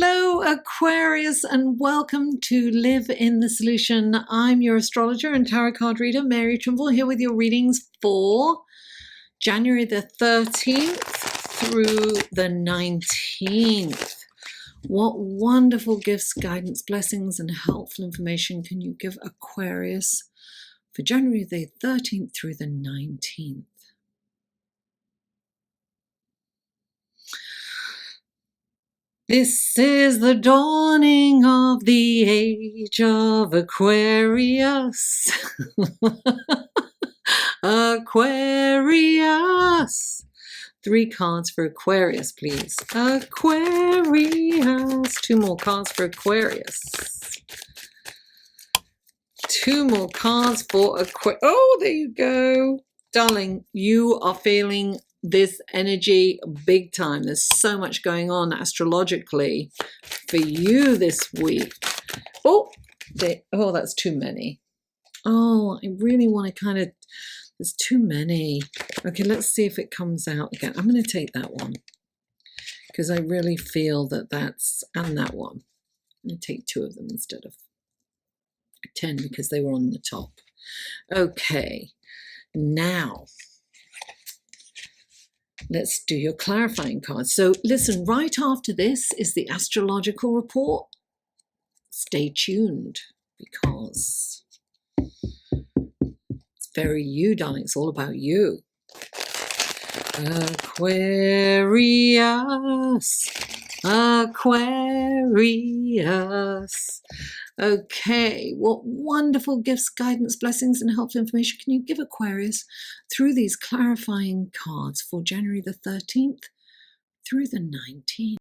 Hello, Aquarius, and welcome to Live in the Solution. I'm your astrologer and tarot card reader, Mary Trimble, here with your readings for January the 13th through the 19th. What wonderful gifts, guidance, blessings, and helpful information can you give Aquarius for January the 13th through the 19th? This is the dawning of the age of Aquarius. Aquarius. 3 cards for Aquarius, please. Aquarius. 2 more cards for Aquarius. 2 more cards for Aquarius. Oh, there you go. Darling, you are feeling this energy big time. There's so much going on astrologically for you this week. Oh, that's too many. Oh, I really want to there's too many. Okay, let's see if it comes out again. I'm going to take that one because I really feel and that one. I'm going to take 2 of them instead of 10 because they were on the top. Okay, now let's do your clarifying cards. So listen, right after this is the astrological report. Stay tuned because it's very you, darling. It's all about you. Aquarius. Aquarius. Okay, what wonderful gifts, guidance, blessings, and helpful information can you give Aquarius through these clarifying cards for January the 13th through the 19th?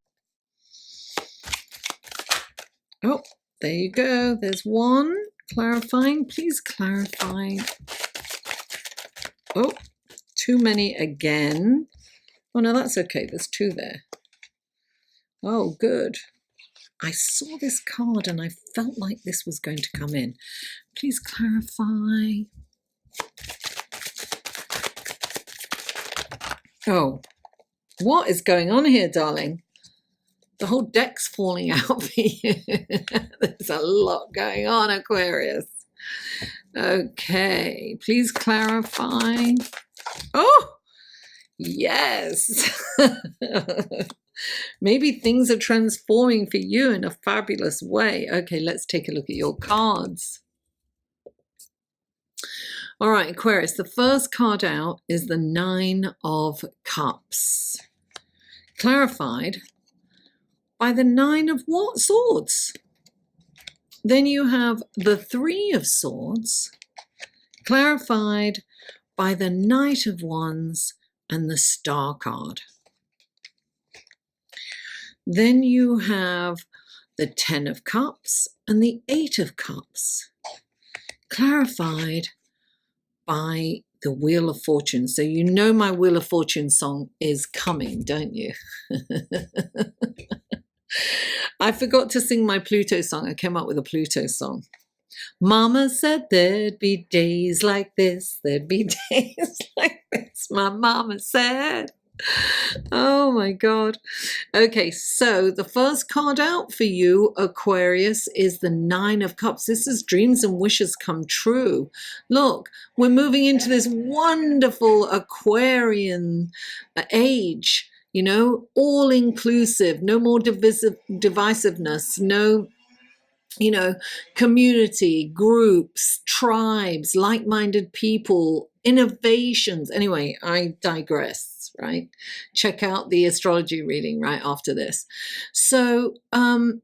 Oh, there you go. There's one clarifying. Please clarify. Oh, too many again. Oh, no, that's okay. There's 2 there. Oh, good. I saw this card and I felt like this was going to come in. Please clarify. Oh, what is going on here, darling? The whole deck's falling out for you. There's a lot going on, Aquarius. Okay, please clarify. Oh, yes. Maybe things are transforming for you in a fabulous way. Okay, let's take a look at your cards. All right, Aquarius, the first card out is the 9 of Cups. Clarified by the 9 of what? Swords. Then you have the 3 of Swords. Clarified by the Knight of Wands and the Star card. Then you have the 10 of Cups and the 8 of Cups, clarified by the Wheel of Fortune. So you know my Wheel of Fortune song is coming, don't you? I forgot to sing my Pluto song. I came up with a Pluto song. Mama said there'd be days like this. There'd be days like this. My mama said. Oh my God. Okay, so the first card out for you, Aquarius, is the 9 of Cups. This is dreams and wishes come true. Look, we're moving into this wonderful Aquarian age, you know, all inclusive, no more divisiveness, no, you know, community, groups, tribes, like-minded people, innovations. Anyway, I digress. Right? Check out the astrology reading right after this. So the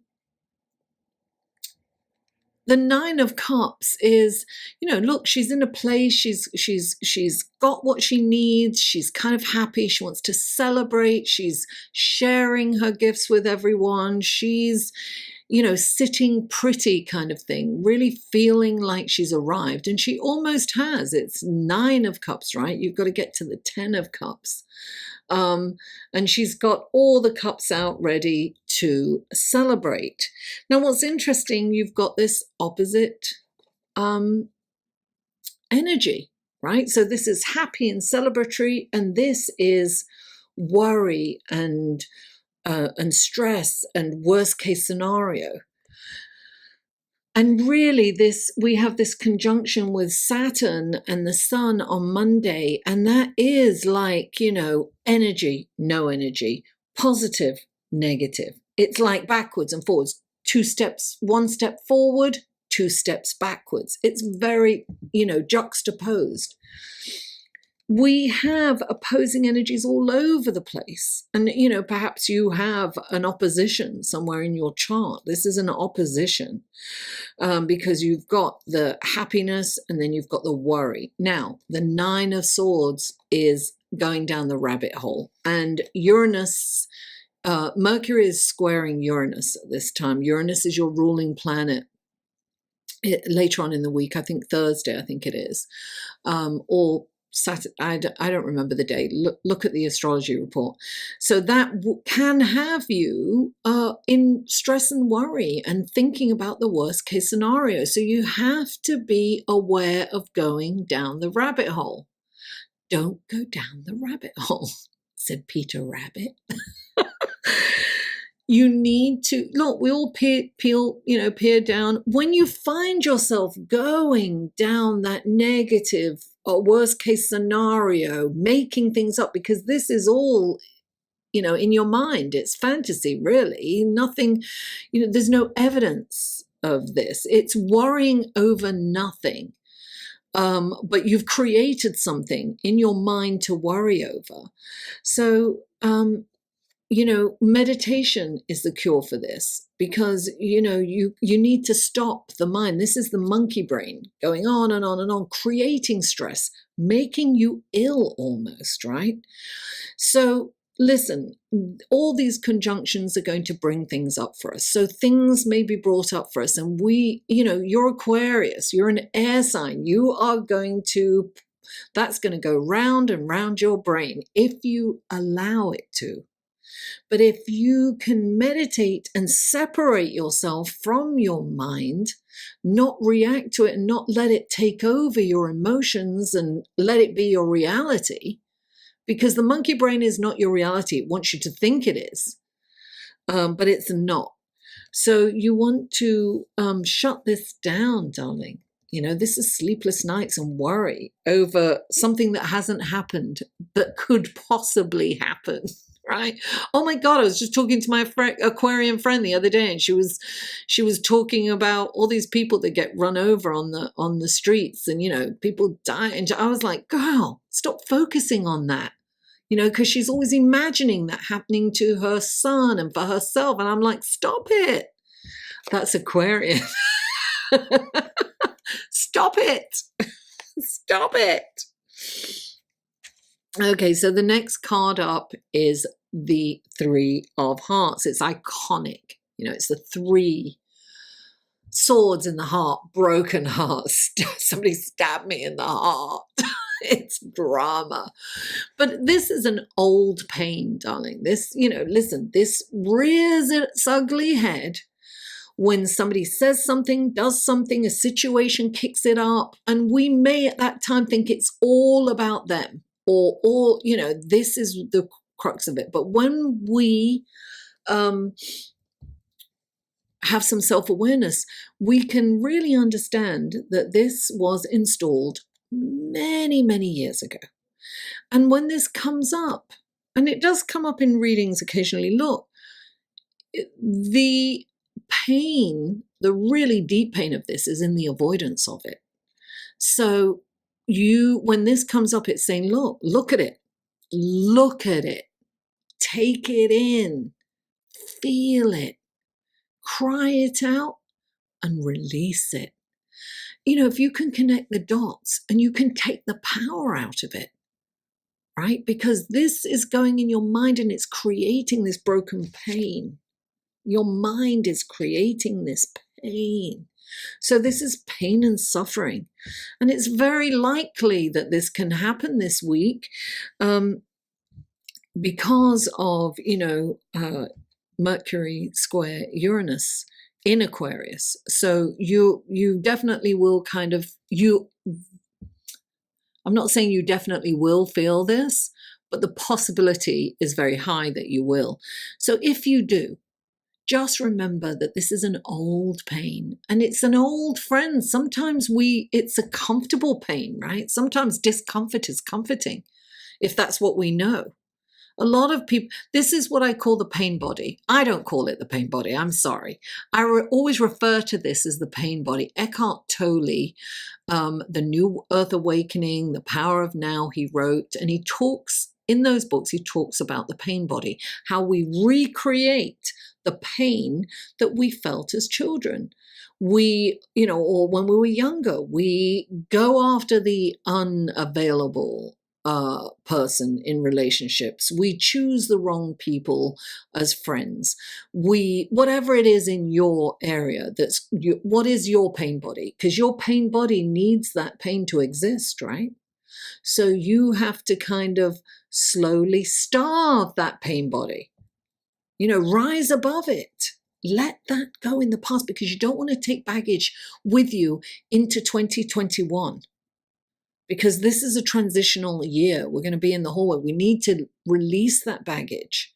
9 of Cups is, you know, look, she's in a place, she's got what she needs, she's kind of happy, she wants to celebrate, she's sharing her gifts with everyone, she's, you know, sitting pretty kind of thing, really feeling like she's arrived, and she almost has. It's 9 of Cups, right? You've got to get to the 10 of Cups. And she's got all the cups out ready to celebrate. Now, what's interesting, you've got this opposite energy, right? So this is happy and celebratory, and this is worry and and stress and worst case scenario. And really, we have this conjunction with Saturn and the Sun on Monday, and that is like, energy, no energy, positive, negative. It's like backwards and forwards, 2 steps, 1 step forward, 2 steps backwards. It's very, juxtaposed. We have opposing energies all over the place. And, perhaps you have an opposition somewhere in your chart. This is an opposition because you've got the happiness and then you've got the worry. Now, the 9 of Swords is going down the rabbit hole. And Uranus, Mercury is squaring Uranus at this time. Uranus is your ruling planet. Later on in the week, I think Thursday, I think it is, or Saturday, I don't remember the day. Look at the astrology report. So that can have you in stress and worry and thinking about the worst case scenario. So you have to be aware of going down the rabbit hole. Don't go down the rabbit hole, said Peter Rabbit. You need to look, we all peer down. When you find yourself going down that negative or worst case scenario, making things up, because this is all, in your mind, it's fantasy, really. Nothing, there's no evidence of this. It's worrying over nothing. But you've created something in your mind to worry over. So, meditation is the cure for this, because, you need to stop the mind. This is the monkey brain going on and on and on, creating stress, making you ill almost, right? So listen, all these conjunctions are going to bring things up for us. So things may be brought up for us, and you're Aquarius, you're an air sign. That's going to go round and round your brain if you allow it to. But if you can meditate and separate yourself from your mind, not react to it and not let it take over your emotions and let it be your reality, because the monkey brain is not your reality. It wants you to think it is, but it's not. So you want to shut this down, darling. This is sleepless nights and worry over something that hasn't happened but could possibly happen. Right? Oh my God, I was just talking to my Aquarian friend the other day, and she was talking about all these people that get run over on the streets, and people die. And I was like, girl, stop focusing on that. Because she's always imagining that happening to her son and for herself. And I'm like, stop it. That's Aquarian. Stop it. Stop it. Okay, so the next card up is the 3 of Hearts. It's iconic. It's the 3 swords in the heart, broken hearts. Somebody stabbed me in the heart. It's drama. But this is an old pain, darling. This, listen, this rears its ugly head when somebody says something, does something, a situation kicks it up, and we may at that time think it's all about them. Or this is the crux of it. But when we have some self-awareness, we can really understand that this was installed many, many years ago. And when this comes up, and it does come up in readings occasionally, look, the pain, the really deep pain of this is in the avoidance of it. So when this comes up, it's saying, look at it, take it in, feel it, cry it out, and release it. If you can connect the dots and you can take the power out of it, right? Because this is going in your mind and it's creating this broken pain. Your mind is creating this pain. So this is pain and suffering. And it's very likely that this can happen this week because of, Mercury square Uranus in Aquarius. So you definitely will I'm not saying you definitely will feel this, but the possibility is very high that you will. So if you do, just remember that this is an old pain and it's an old friend. Sometimes it's a comfortable pain, right? Sometimes discomfort is comforting if that's what we know. A lot of people, this is what I call the pain body. I don't call it the pain body. I'm sorry. I always refer to this as the pain body. Eckhart Tolle, The New Earth Awakening, The Power of Now, he wrote, and he talks, in those books, he talks about the pain body, how we recreate the pain that we felt as children. We, or when we were younger, we go after the unavailable person in relationships. We choose the wrong people as friends. Whatever it is in your area, what is your pain body? Because your pain body needs that pain to exist, right? So you have to kind of slowly starve that pain body. Rise above it. Let that go in the past, because you don't want to take baggage with you into 2021. Because this is a transitional year. We're going to be in the hallway. We need to release that baggage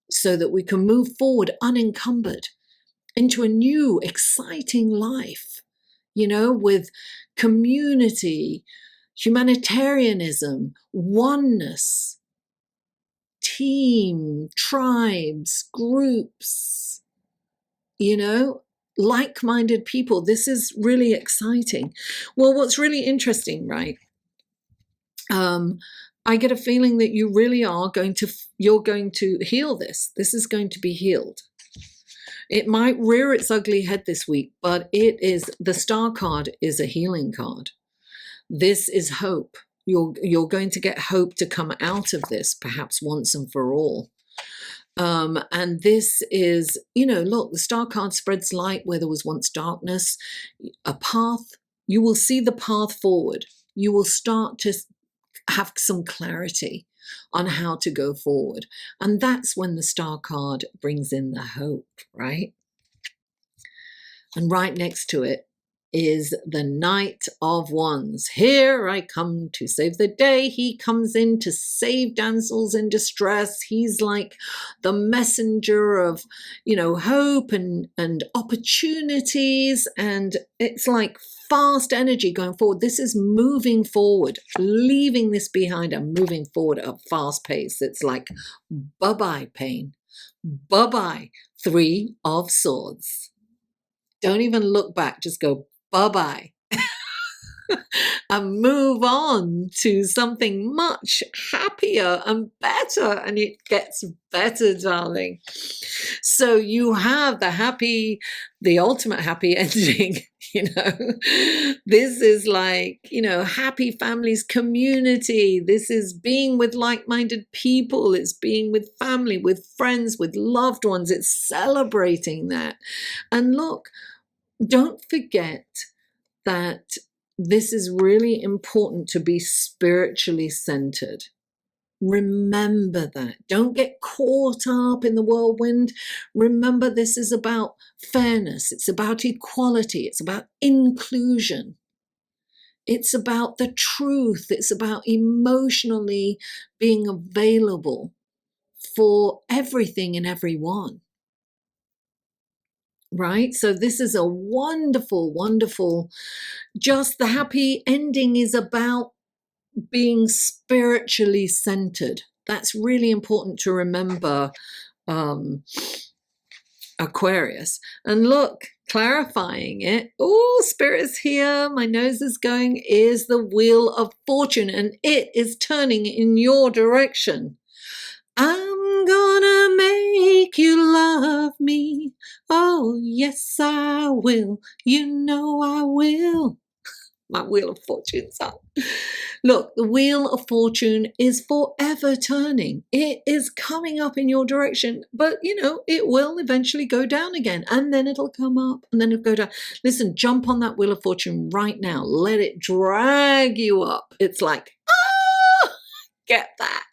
so that we can move forward unencumbered into a new, exciting life, with community, humanitarianism, oneness, team, tribes, groups, like-minded people. This is really exciting. Well, what's really interesting, right? I get a feeling that you really are you're going to heal this. This is going to be healed. It might rear its ugly head this week, but the star card is a healing card. This is hope. You're going to get hope to come out of this, perhaps once and for all. And this is, look, the star card spreads light where there was once darkness. A path, you will see the path forward. You will start to have some clarity on how to go forward. And that's when the star card brings in the hope, right? And right next to it is the Knight of Wands. Here I come to save the day. He comes in to save damsels in distress. He's like the messenger of, hope and opportunities. And it's like fast energy going forward. This is moving forward, leaving this behind and moving forward at a fast pace. It's like, bye-bye pain. Bye-bye 3 of Swords. Don't even look back. Just go, bye-bye. And move on to something much happier and better. And it gets better, darling. So you have the ultimate happy ending. This is like, happy families, community. This is being with like-minded people. It's being with family, with friends, with loved ones. It's celebrating that. And look, don't forget that this is really important to be spiritually centered. Remember that. Don't get caught up in the whirlwind. Remember, this is about fairness. It's about equality. It's about inclusion. It's about the truth. It's about emotionally being available for everything and everyone. Right? So this is a wonderful, wonderful, just the happy ending is about being spiritually centered. That's really important to remember, Aquarius. And look, clarifying it. Oh, Spirit's here. My nose is going, is the Wheel of Fortune, and it is turning in your direction. I'm gonna make you love me. Oh, yes, I will. I will. My Wheel of Fortune's up. Look, the Wheel of Fortune is forever turning. It is coming up in your direction, but it will eventually go down again, and then it'll come up, and then it'll go down. Listen, jump on that Wheel of Fortune right now. Let it drag you up. It's like, get that.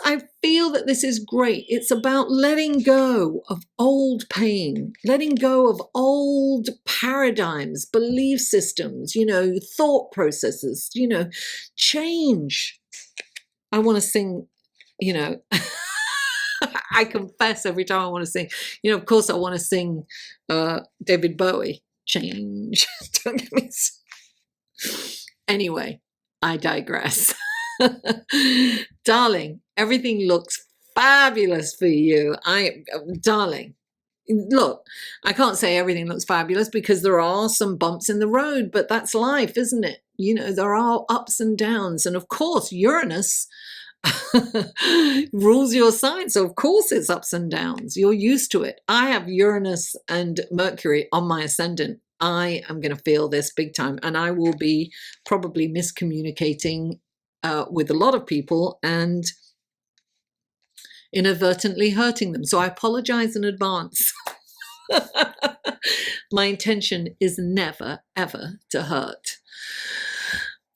I feel that this is great. It's about letting go of old pain, letting go of old paradigms, belief systems, thought processes, change. I want to sing, you know, I confess every time I want to sing, you know, of course I want to sing David Bowie, Change. Don't get me. Anyway, I digress. Darling, everything looks fabulous for you. Darling, look, I can't say everything looks fabulous because there are some bumps in the road, but that's life, isn't it? You know, there are ups and downs. And of course, Uranus rules your sign. So of course it's ups and downs. You're used to it. I have Uranus and Mercury on my ascendant. I am going to feel this big time, and I will be probably miscommunicating with a lot of people and inadvertently hurting them. So I apologize in advance. My intention is never, ever to hurt.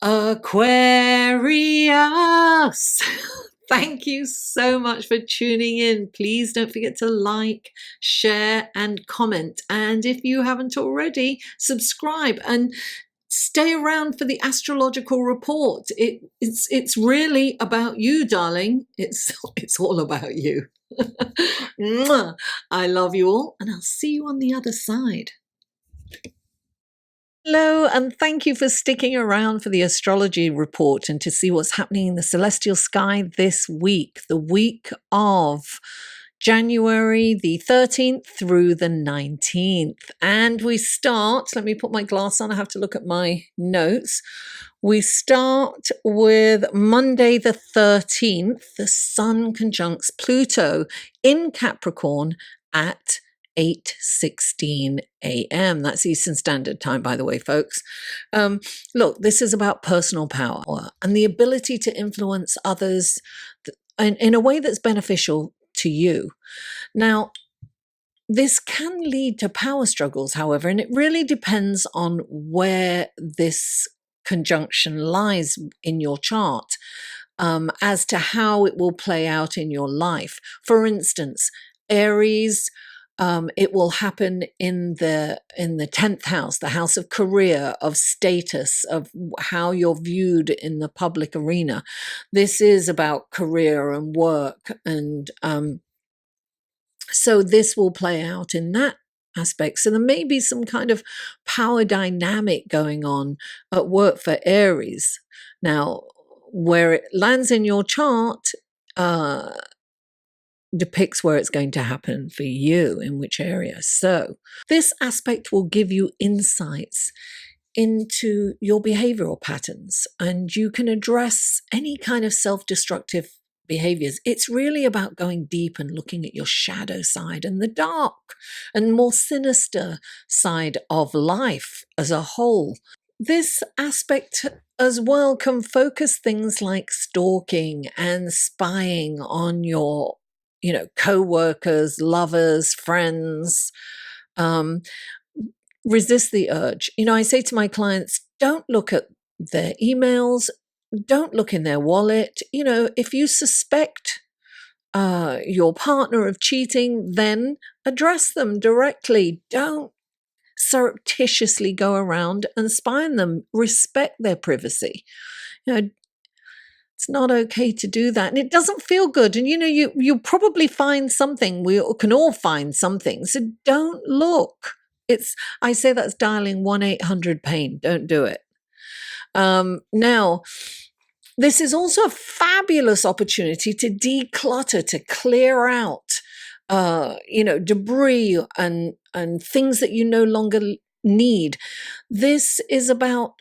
Aquarius, thank you so much for tuning in. Please don't forget to like, share, and comment. And if you haven't already, subscribe and stay around for the astrological report. It's really about you, darling. It's all about you. I love you all, and I'll see you on the other side. Hello, and thank you for sticking around for the astrology report and to see what's happening in the celestial sky this week, the week of January the 13th through the 19th. And we start, let me put my glass on, I have to look at my notes. We start with Monday the 13th. The Sun conjuncts Pluto in Capricorn at 8:16 a.m. That's Eastern Standard Time, by the way, folks. Look, this is about personal power and the ability to influence others in a way that's beneficial to you. Now, this can lead to power struggles, however, and it really depends on where this conjunction lies in your chart as to how it will play out in your life. For instance, Aries, it will happen in the 10th house, the house of career, of status, of how you're viewed in the public arena. This is about career and work, and so this will play out in that aspect. So there may be some kind of power dynamic going on at work for Aries. Now, where it lands in your chart depicts where it's going to happen for you, in which area. So this aspect will give you insights into your behavioral patterns, and you can address any kind of self-destructive behaviors. It's really about going deep and looking at your shadow side and the dark and more sinister side of life as a whole. This aspect as well can focus things like stalking and spying on your co-workers, lovers, friends. Resist the urge. I say to my clients, don't look at their emails, don't look in their wallet. If you suspect your partner of cheating, then address them directly. Don't surreptitiously go around and spy on them. Respect their privacy. It's not okay to do that. And it doesn't feel good. And, you'll probably find something. We can all find something. So don't look. I say that's dialing 1-800-PAIN. Don't do it. Now, this is also a fabulous opportunity to declutter, to clear out, debris and things that you no longer need. This is about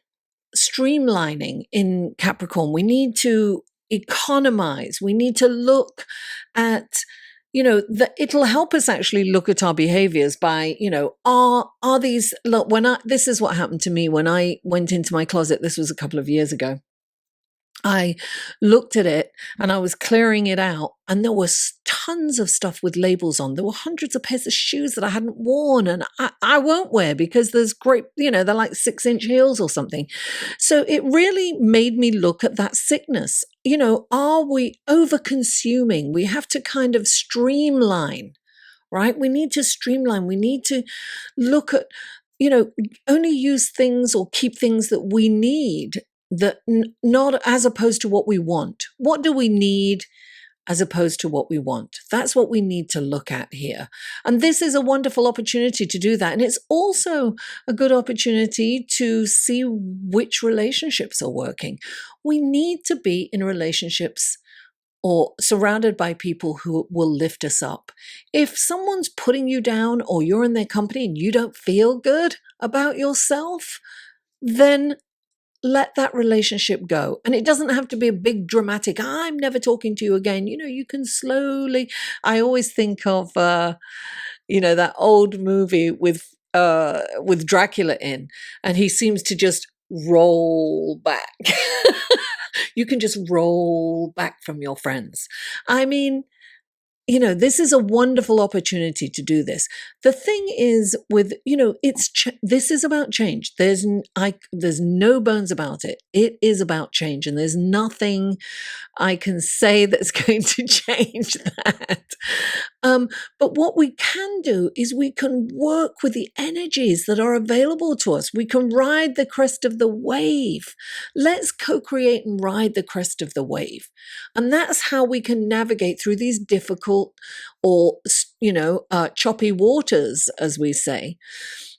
streamlining in Capricorn. We need to economize. We need to look at, it'll help us actually look at our behaviors by, are these, look, this is what happened to me when I went into my closet. This was a couple of years ago. I looked at it and I was clearing it out, and there was tons of stuff with labels on. There were hundreds of pairs of shoes that I hadn't worn and I won't wear because there's great, they're like 6-inch heels or something. So it really made me look at that sickness. Are we over consuming? We have to kind of streamline, right? We need to streamline. We need to look at, only use things or keep things that we need. not as opposed to what we want. What do we need as opposed to what we want? That's what we need to look at here. And this is a wonderful opportunity to do that. And it's also a good opportunity to see which relationships are working. We need to be in relationships or surrounded by people who will lift us up. If someone's putting you down or you're in their company and you don't feel good about yourself, then let that relationship go. And it doesn't have to be a big dramatic, I'm never talking to you again. You can slowly, I always think of, that old movie with Dracula in, and he seems to just roll back. You can just roll back from your friends. I mean, this is a wonderful opportunity to do this. The thing is with, this is about change. There's no bones about it. It is about change, and there's nothing I can say that's going to change that. But what we can do is we can work with the energies that are available to us. We can ride the crest of the wave. Let's co-create and ride the crest of the wave. And that's how we can navigate through these difficult or, choppy waters, as we say.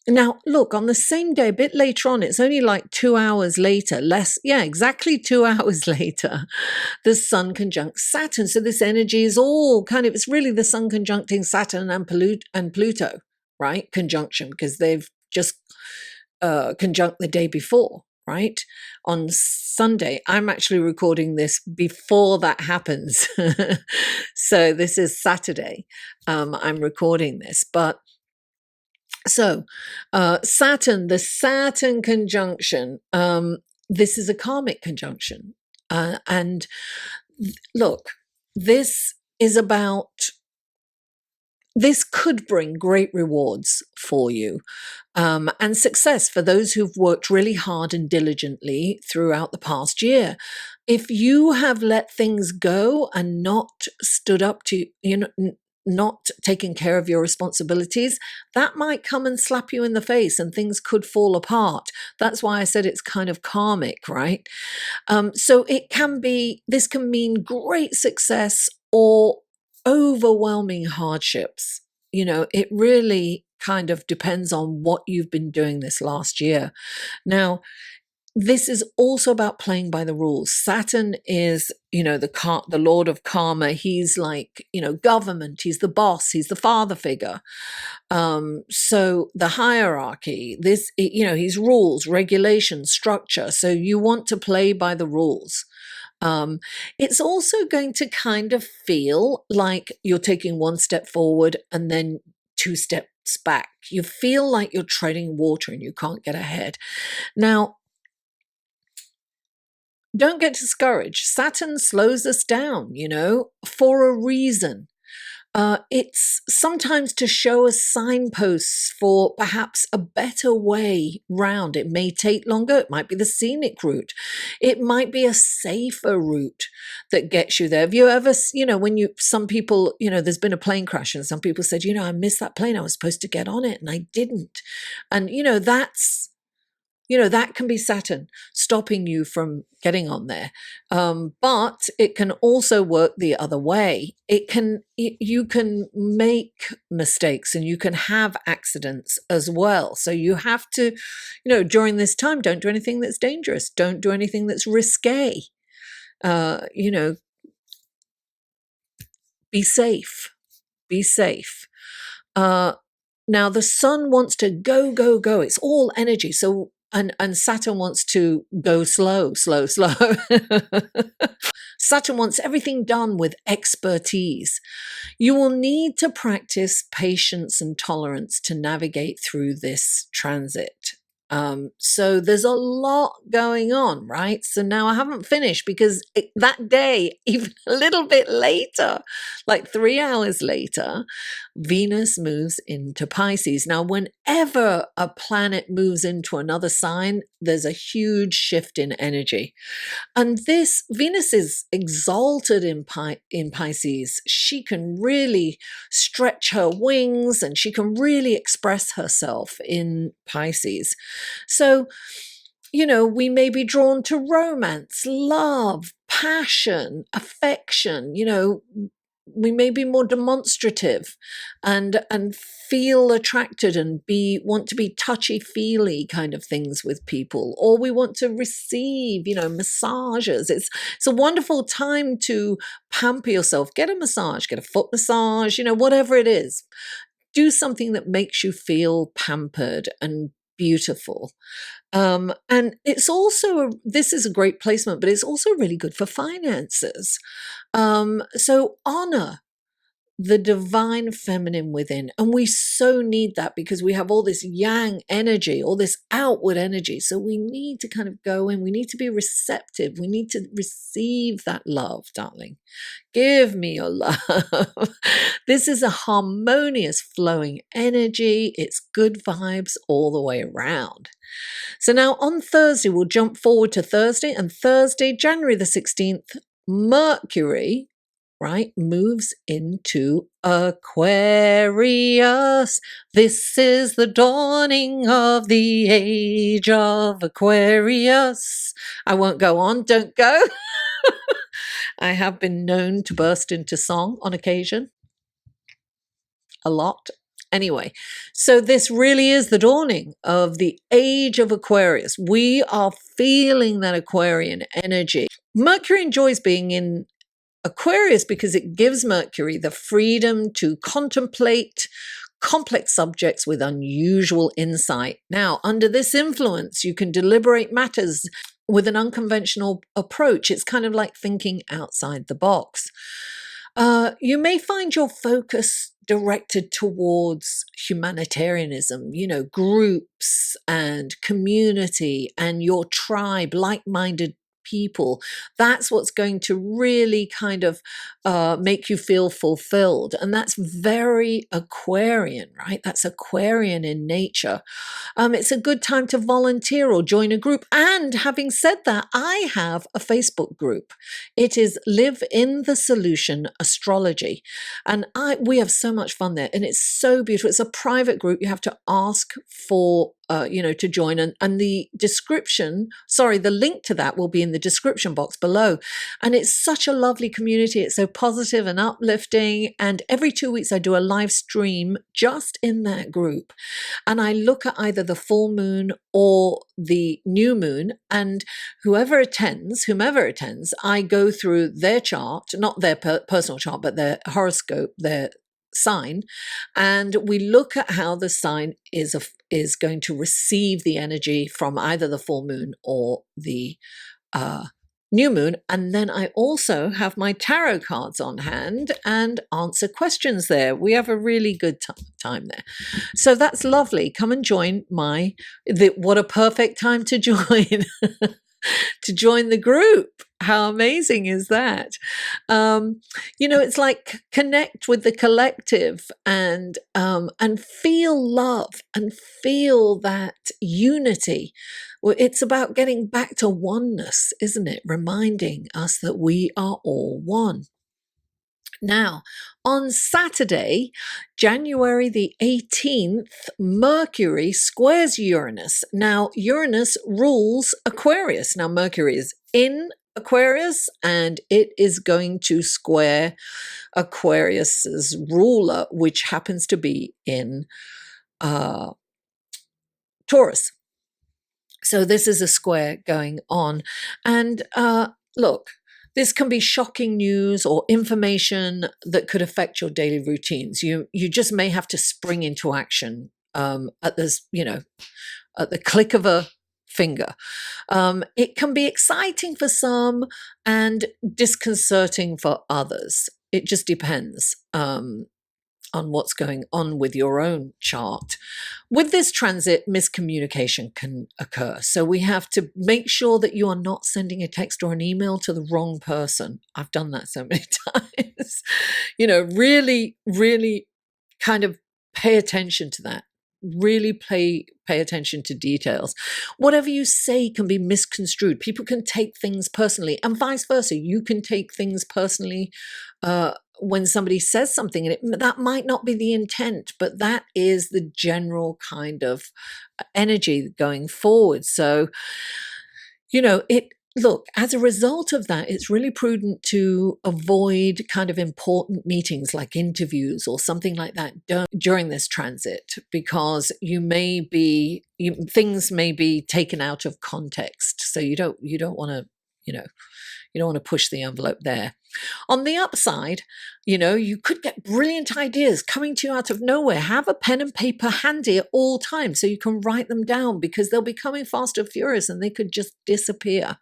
Now, look, on the same day, a bit later on, it's only like 2 hours later, exactly 2 hours later, the Sun conjunct Saturn. So this energy is all it's really the Sun conjuncting Saturn and Pluto, right? Conjunction, because they've just conjunct the day before, right? On Sunday. I'm actually recording this before that happens. So this is Saturday. I'm recording this, but so Saturn, the Saturn conjunction, this is a karmic conjunction. And look, this could bring great rewards for you and success for those who've worked really hard and diligently throughout the past year. If you have let things go and not stood up to, not taking care of your responsibilities, that might come and slap you in the face and things could fall apart. That's why I said it's kind of karmic, right? So this can mean great success or overwhelming hardships. It really kind of depends on what you've been doing this last year. Now, this is also about playing by the rules. Saturn is, the lord of karma. He's like, government. He's the boss. He's the father figure. So the hierarchy, he's rules, regulations, structure. So you want to play by the rules. It's also going to kind of feel like you're taking one step forward and then 2 steps back. You feel like you're treading water and you can't get ahead. Now, don't get discouraged. Saturn slows us down, for a reason. It's sometimes to show us signposts for perhaps a better way round. It may take longer. It might be the scenic route. It might be a safer route that gets you there. Have you ever, some people, there's been a plane crash and some people said, I missed that plane. I was supposed to get on it and I didn't. And, that can be Saturn stopping you from getting on there. But it can also work the other way. You can make mistakes and you can have accidents as well. So you have to, during this time, don't do anything that's dangerous. Don't do anything that's risque. Be safe. Be safe. Now the Sun wants to go, go, go. It's all energy. So and Saturn wants to go slow. Saturn wants everything done with expertise. You will need to practice patience and tolerance to navigate through this transit. So there's a lot going on, right? So now I haven't finished because that day, even a little bit later, like 3 hours later, Venus moves into Pisces. Now, whenever a planet moves into another sign, there's a huge shift in energy. And Venus is exalted in Pisces. She can really stretch her wings and she can really express herself in Pisces. So we may be drawn to romance, love, passion, affection. We may be more demonstrative and feel attracted and want to be touchy-feely kind of things with people, or we want to receive, massages. It's a wonderful time to pamper yourself. Get a massage, get a foot massage, whatever it is. Do something that makes you feel pampered and beautiful. And it's also, this is a great placement, but it's also really good for finances. So honor the divine feminine within. And we so need that because we have all this yang energy, all this outward energy. So we need to kind of go in, we need to be receptive. We need to receive that love, darling. Give me your love. This is a harmonious flowing energy. It's good vibes all the way around. So now on Thursday, we'll jump forward to Thursday, and Thursday, January the 16th, Mercury, right, moves into Aquarius. This is the dawning of the age of Aquarius. I won't go on, don't go. I have been known to burst into song on occasion. A lot. Anyway, so this really is the dawning of the age of Aquarius. We are feeling that Aquarian energy. Mercury enjoys being in Aquarius because it gives Mercury the freedom to contemplate complex subjects with unusual insight. Now, under this influence, you can deliberate matters with an unconventional approach. It's kind of like thinking outside the box. You may find your focus directed towards humanitarianism, groups and community and your tribe, like-minded people. That's what's going to really kind of make you feel fulfilled. And that's very Aquarian, right? That's Aquarian in nature. It's a good time to volunteer or join a group. And having said that, I have a Facebook group. It is Live in the Solution Astrology. And we have so much fun there. And it's so beautiful. It's a private group. You have to ask for to join, and the link to that will be in the description box below. And it's such a lovely community. It's so positive and uplifting. And every 2 weeks I do a live stream just in that group. And I look at either the full moon or the new moon, and whomever attends, I go through their chart, not their personal chart, but their horoscope, their sign, and we look at how the sign is going to receive the energy from either the full moon or the new moon. And then I also have my tarot cards on hand and answer questions there. We have a really good time there. So that's lovely. Come and join what a perfect time to join. To join the group. How amazing is that? It's like connect with the collective and feel love and feel that unity. It's about getting back to oneness, isn't it? Reminding us that we are all one. Now, on Saturday, January the 18th, Mercury squares Uranus. Now, Uranus rules Aquarius. Now, Mercury is in Aquarius, and it is going to square Aquarius's ruler, which happens to be in Taurus. So this is a square going on. And look, this can be shocking news or information that could affect your daily routines. You just may have to spring into action at this, at the click of a finger. It can be exciting for some and disconcerting for others. It just depends on what's going on with your own chart. With this transit, miscommunication can occur. So we have to make sure that you are not sending a text or an email to the wrong person. I've done that so many times. Really, really kind of pay attention to that. Really pay attention to details. Whatever you say can be misconstrued. People can take things personally, and vice versa. You can take things personally when somebody says something, and that might not be the intent, but that is the general kind of energy going forward. So, look, as a result of that, it's really prudent to avoid kind of important meetings like interviews or something like that during this transit, because things may be taken out of context. So you don't want to, you don't want to push the envelope there. On the upside, you could get brilliant ideas coming to you out of nowhere. Have a pen and paper handy at all times so you can write them down, because they'll be coming fast and furious and they could just disappear.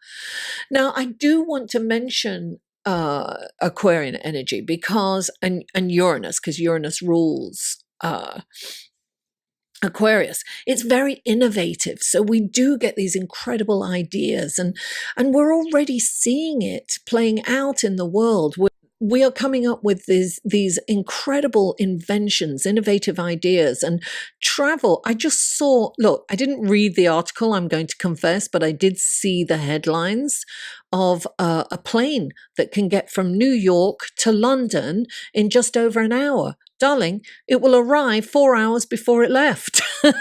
Now, I do want to mention Aquarian energy because, and Uranus, because Uranus rules Aquarius. It's very innovative. So we do get these incredible ideas, and we're already seeing it playing out in the world. We are coming up with these incredible inventions, innovative ideas, and travel. I just saw, look, I didn't read the article, I'm going to confess, but I did see the headlines of a plane that can get from New York to London in just over an hour. Darling, it will arrive 4 hours before it left. Because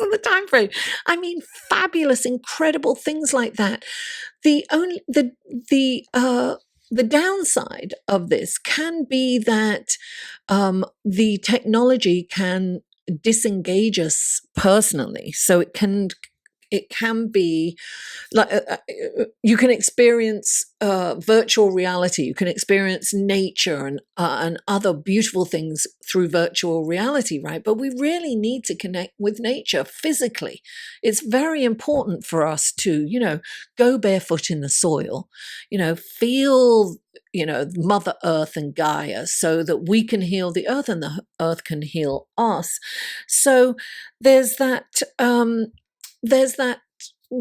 of the time frame. I mean, fabulous, incredible things like that. The downside of this can be that the technology can disengage us personally. So it can be like you can experience virtual reality. You can experience nature and other beautiful things through virtual reality, right? But we really need to connect with nature physically. It's very important for us to, go barefoot in the soil, feel Mother Earth and Gaia, so that we can heal the earth and the earth can heal us. So there's that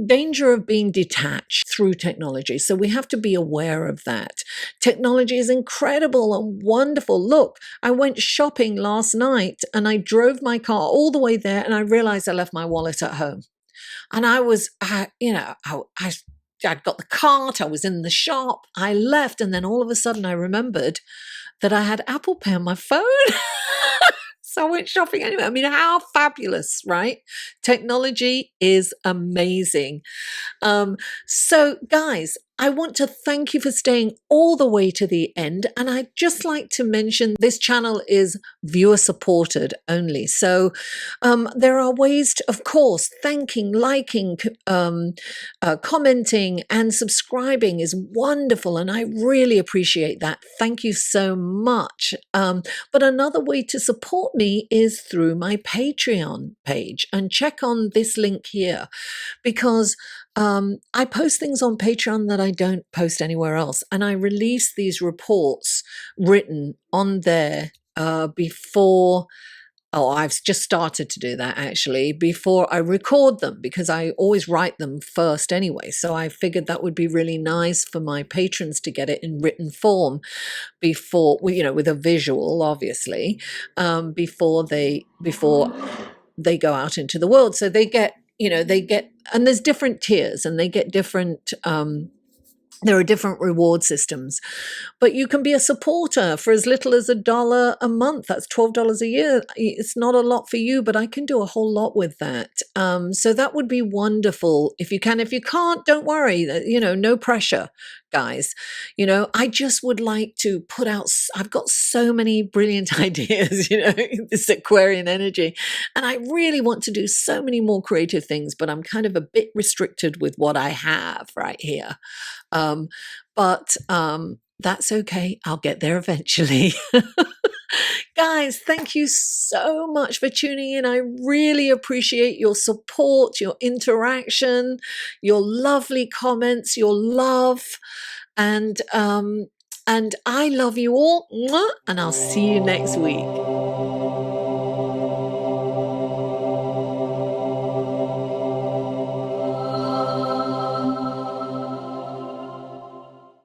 danger of being detached through technology. So we have to be aware of that. Technology is incredible and wonderful. Look, I went shopping last night and I drove my car all the way there and I realized I left my wallet at home. And I was, I'd got the cart, I was in the shop, I left, and then all of a sudden I remembered that I had Apple Pay on my phone. So I went shopping anyway. I mean, how fabulous, right? Technology is amazing. So guys, I want to thank you for staying all the way to the end. And I'd just like to mention this channel is viewer supported only. So there are ways to, of course, thanking, liking, commenting and subscribing is wonderful. And I really appreciate that. Thank you so much. But another way to support me is through my Patreon page, and check on this link here, because I post things on Patreon that I don't post anywhere else. And I release these reports written on there before. Oh, I've just started to do that actually before I record them, because I always write them first anyway. So I figured that would be really nice for my patrons to get it in written form before, with a visual, obviously, before they go out into the world. So they get, and there's different tiers and they get different, there are different reward systems, but you can be a supporter for as little as $1 a month. That's $12 a year. It's not a lot for you, but I can do a whole lot with that. So that would be wonderful if you can. If you can't, don't worry. No pressure, guys. I just would like to put out. I've got so many brilliant ideas. This Aquarian energy, and I really want to do so many more creative things, but I'm kind of a bit restricted with what I have right here. But that's okay. I'll get there eventually. Guys, thank you so much for tuning in. I really appreciate your support, your interaction, your lovely comments, your love, and I love you all, and I'll see you next week.